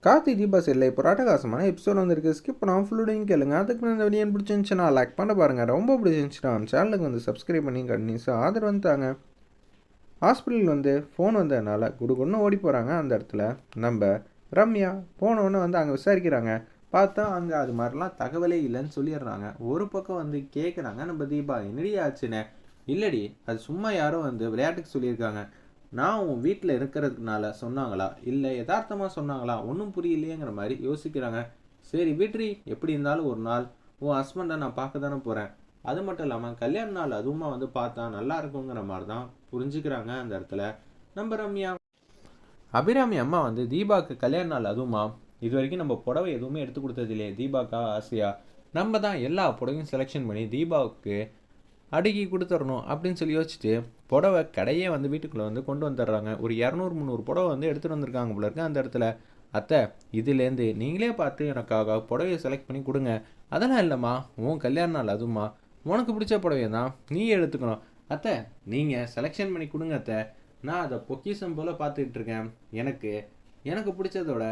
கார்த்தி தீபா இல்லை இப்போ ராட்டகாசமான எபிசோட் வந்திருக்கு. ஸ்கிப் பண்ணாமல் ஃபுல்லுடையும் கேளுங்க. அதுக்கு இந்த வீடியோ பிடிச்சிருந்துச்சுன்னா லைக் பண்ண பாருங்கள். ரொம்ப பிடிச்சிருந்துச்சுன்னா சேனலுக்கு வந்து சப்ஸ்கிரைப் பண்ணி கண்டினியூஸாக ஆதரவு வந்துட்டாங்க. ஹாஸ்பிட்டல் ஃபோன் வந்ததுனால குடுகுன்னு ஓடி போகிறாங்க. அந்த இடத்துல நம்ம ரம்யா போனோன்னு அங்கே விசாரிக்கிறாங்க. பார்த்தா அங்கே அது மாதிரிலாம் தகவலே இல்லைன்னு சொல்லிடுறாங்க. ஒரு பக்கம் கேட்குறாங்க நம்ம தீபா, என்னடி ஆச்சுன்னு. இல்லடி, அது சும்மா யாரோ விளையாட்டுக்கு சொல்லியிருக்காங்க. நான் உன் வீட்டில் இருக்கிறதுனால சொன்னாங்களா இல்லை யதார்த்தமாக சொன்னாங்களா ஒன்றும் புரியலையேங்கிற மாதிரி யோசிக்கிறாங்க. சரி விட்ரி, எப்படி இருந்தாலும் ஒரு நாள் உன் ஹஸ்பண்டை நான் பார்க்க தானே போகிறேன். அது மட்டும் இல்லாமல் கல்யாண நாள் அதுவுமா பார்த்தா நல்லா இருக்குங்கிற மாதிரி தான் புரிஞ்சுக்கிறாங்க. அந்த இடத்துல நம்ம ரம்யா அபிராமி அம்மா தீபாவுக்கு கல்யாண நாள் அதுவுமா இது வரைக்கும் நம்ம புடவை எதுவுமே எடுத்து கொடுத்தது இல்லையே, தீபாக்கா ஆசையா நம்ம தான் எல்லா புடவையும் செலெக்ஷன் பண்ணி தீபாவுக்கு அடுக்கி கொடுத்துடணும் அப்படின்னு சொல்லி யோசிச்சுட்டு புடவை கடையே வீட்டுக்குள்ளே கொண்டு வந்துடுறாங்க. ஒரு 200-300 புடவை எடுத்துகிட்டு வந்திருக்காங்க போல இருக்கு. அந்த இடத்துல அத்தை, இதுலேருந்து நீங்களே பார்த்து எனக்காக புடவையை செலக்ட் பண்ணி கொடுங்க. அதெல்லாம் இல்லைம்மா, உன் கல்யாண நாள் அதுமா உனக்கு பிடிச்ச புடவையை தான் நீ எடுத்துக்கணும். அத்தை, நீங்கள் செலெக்ஷன் பண்ணி கொடுங்க அத்தை, நான் அதை பொக்கிஷம் போல் பார்த்துக்கிட்டு இருக்கேன். எனக்கு பிடிச்சதோட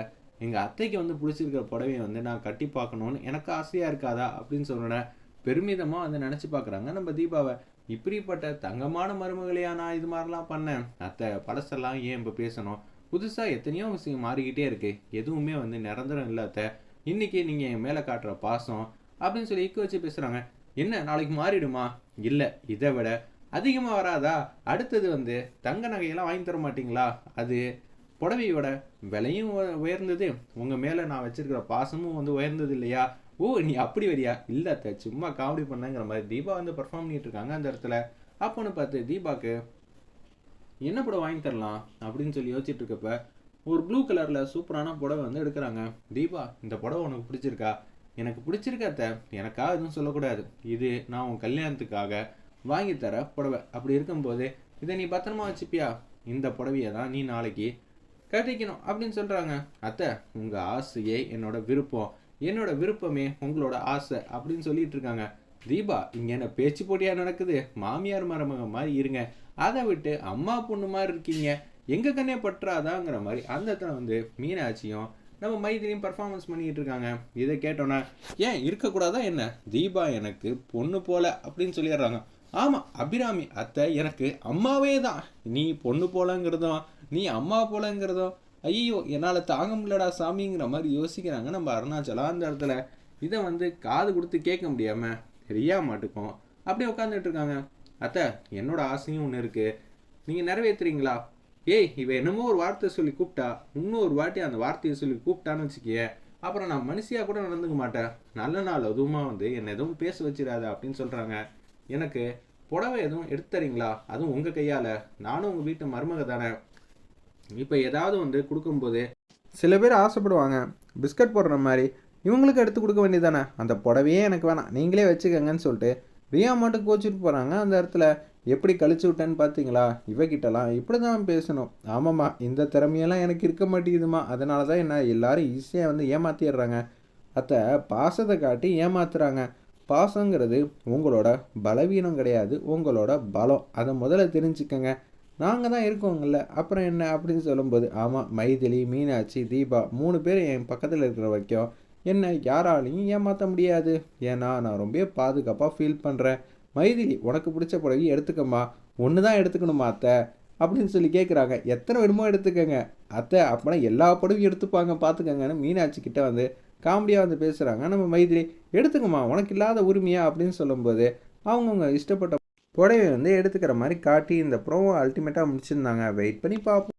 எங்கள் அத்தைக்கு பிடிச்சிருக்கிற புடவையை நான் கட்டி பார்க்கணுன்னு எனக்கு ஆசையாக இருக்காதா அப்படின்னு சொல்கிறேன். பெருமிதமாக நினச்சி பார்க்குறாங்க நம்ம தீபாவை. இப்படிப்பட்ட தங்கமான மருமகளையா நான் இது மாதிரிலாம் பண்ணேன். அத்தை, பழசெல்லாம் ஏன் இப்போ பேசணும்? புதுசாக எத்தனையோ விஷயம் மாறிக்கிட்டே இருக்கு. எதுவுமே நிரந்தரம் இல்லை அத்தை. இன்னைக்கு நீங்கள் என் மேலே காட்டுற பாசம் அப்படின்னு சொல்லி இக்க வச்சு பேசுகிறாங்க. என்ன நாளைக்கு மாறிடுமா? இல்லை, இதை விட அதிகமாக வராதா? அடுத்தது தங்க நகையெல்லாம் வாங்கி தர மாட்டிங்களா? அது புடவையோட விலையும் உயர்ந்தது, உங்கள் மேலே நான் வச்சிருக்கிற பாசமும் உயர்ந்தது இல்லையா? ஓ, நீ அப்படி வரியா? இல்லை அத்தை, சும்மா காமெடி பண்ணங்கிற மாதிரி தீபா பெர்ஃபார்ம் பண்ணிட்டு இருக்காங்க அந்த இடத்துல. அப்போன்னு பார்த்து தீபாவுக்கு என்ன புடவை வாங்கி தரலாம் அப்படின்னு சொல்லி யோசிச்சுட்டு இருக்கப்ப ஒரு ப்ளூ கலரில் சூப்பரான புடவை எடுக்கிறாங்க. தீபா, இந்த புடவை உனக்கு பிடிச்சிருக்கா? எனக்கு பிடிச்சிருக்கா அத்தை, எனக்காக எதுவும் சொல்லக்கூடாது. இது நான் உன் கல்யாணத்துக்காக வாங்கி தர புடவை. அப்படி இருக்கும்போது இதை நீ பத்திரமா வச்சுப்பியா? இந்த புடவையை தான் நீ நாளைக்கு கட்டிக்கணும் அப்படின்னு சொல்கிறாங்க. அத்தை, உங்கள் ஆசையே என்னோட விருப்பம், என்னோட விருப்பமே உங்களோட ஆசை அப்படின்னு சொல்லிட்டு இருக்காங்க. தீபா, இங்கே என்ன பேச்சு போட்டியாக நடக்குது? மாமியார் மருமக மாதிரி இருங்க, அதை விட்டு அம்மா பொண்ணு மாதிரி இருக்கீங்க, எங்கள் கண்ணே பற்றாதாங்கிற மாதிரி அந்த இடத்துல மீனாட்சியும் நம்ம மைதிலியும் பர்ஃபார்மன்ஸ் பண்ணிக்கிட்டு இருக்காங்க. இதை கேட்டோன்னா, ஏன் இருக்கக்கூடாதா என்ன? தீபா எனக்கு பொண்ணு போல அப்படின்னு சொல்லிடுறாங்க. ஆமாம் அபிராமி அத்தை எனக்கு அம்மாவே தான். நீ பொண்ணு போலங்கிறதும் நீ அம்மா போலங்கிறதும் ஐயோ என்னால் தாங்க முடியலடா சாமிங்கிற மாதிரி யோசிக்கிறாங்க நம்ம அருணாச்சலம். அந்த இடத்துல இதை காது கொடுத்து கேட்க முடியாமல் ரியா மாட்டுக்கும் அப்படியே உட்காந்துட்டு இருக்காங்க. அத்தை, என்னோட ஆசையும் ஒன்று இருக்குது, நீங்கள் நிறைவேற்றுறீங்களா? ஏய், இவ என்னமோ ஒரு வார்த்தை சொல்லி கூப்பிட்டா, இன்னொரு வாட்டி அந்த வார்த்தையை சொல்லி கூப்பிட்டான்னு வச்சுக்கிய, அப்புறம் நான் மனுஷியாக கூட நடந்துக்க மாட்டேன். நல்ல நாள் அதுவுமா என்னை எதுவும் பேச வச்சிடாத அப்படின்னு சொல்கிறாங்க. எனக்கு புடவை எதுவும் எடுத்து தரீங்களா? அதுவும் உங்கள் கையால். நானும் உங்கள் வீட்டு மருமக தானே. இப்போ ஏதாவது கொடுக்கும்போது சில பேர் ஆசைப்படுவாங்க பிஸ்கட் போடுற மாதிரி, இவங்களுக்கு எடுத்து கொடுக்க வேண்டியதானே. அந்த புடவையே எனக்கு வேணாம், நீங்களே வச்சுக்கங்கன்னு சொல்லிட்டு ரியா மட்டும் கோச்சிட்டு போகிறாங்க. அந்த இடத்துல எப்படி கழிச்சு விட்டேன்னு பார்த்தீங்களா? இவகிட்டலாம் இப்படி தான் பேசணும். ஆமாம்மா, இந்த திறமையெல்லாம் எனக்கு இருக்க மாட்டேங்குதுமா, அதனால தான் என்ன எல்லாரும் ஈஸியாக ஏமாற்றிடுறாங்க. அத்தை, பாசத்தை காட்டி ஏமாத்துறாங்க. பாசங்கிறது உங்களோட பலவீனம் கிடையாது, உங்களோட பலம். அதை முதல்ல தெரிஞ்சுக்கங்க. நாங்கள் தான் இருக்கோங்கல்ல, அப்புறம் என்ன அப்படின்னு சொல்லும்போது, ஆமாம் மைதிலி, மீனாட்சி, தீபா 3 பேர் என் பக்கத்தில் இருக்கிற வரைக்கும் என்னை யாராலையும் ஏமாற்ற முடியாது. ஏன்னா நான் ரொம்ப பாதுகாப்பாக ஃபீல் பண்ணுறேன். மைதிலி, உனக்கு பிடிச்ச புடவை எடுத்துக்கம்மா, ஒன்று தான் எடுத்துக்கணுமா அத்தை அப்படின்னு சொல்லி கேட்குறாங்க. எத்தனை வேணுமோ எடுத்துக்கங்க அத்தை, அப்படின்னா எல்லா புடவையும் எடுத்துப்பாங்க பார்த்துக்கங்கன்னு மீனாட்சி கிட்ட காமெடியாக பேசுகிறாங்க நம்ம மைதிலி. எடுத்துக்கம்மா, உனக்கு இல்லாத உரிமையா அப்படின்னு சொல்லும்போது அவங்கவுங்க இஷ்டப்பட்ட புடவை எடுத்துக்கிற மாதிரி காட்டி இந்த ப்ரோமோ அல்டிமேட்டாக முடிச்சிருந்தாங்க. வெயிட் பண்ணி பார்ப்போம்.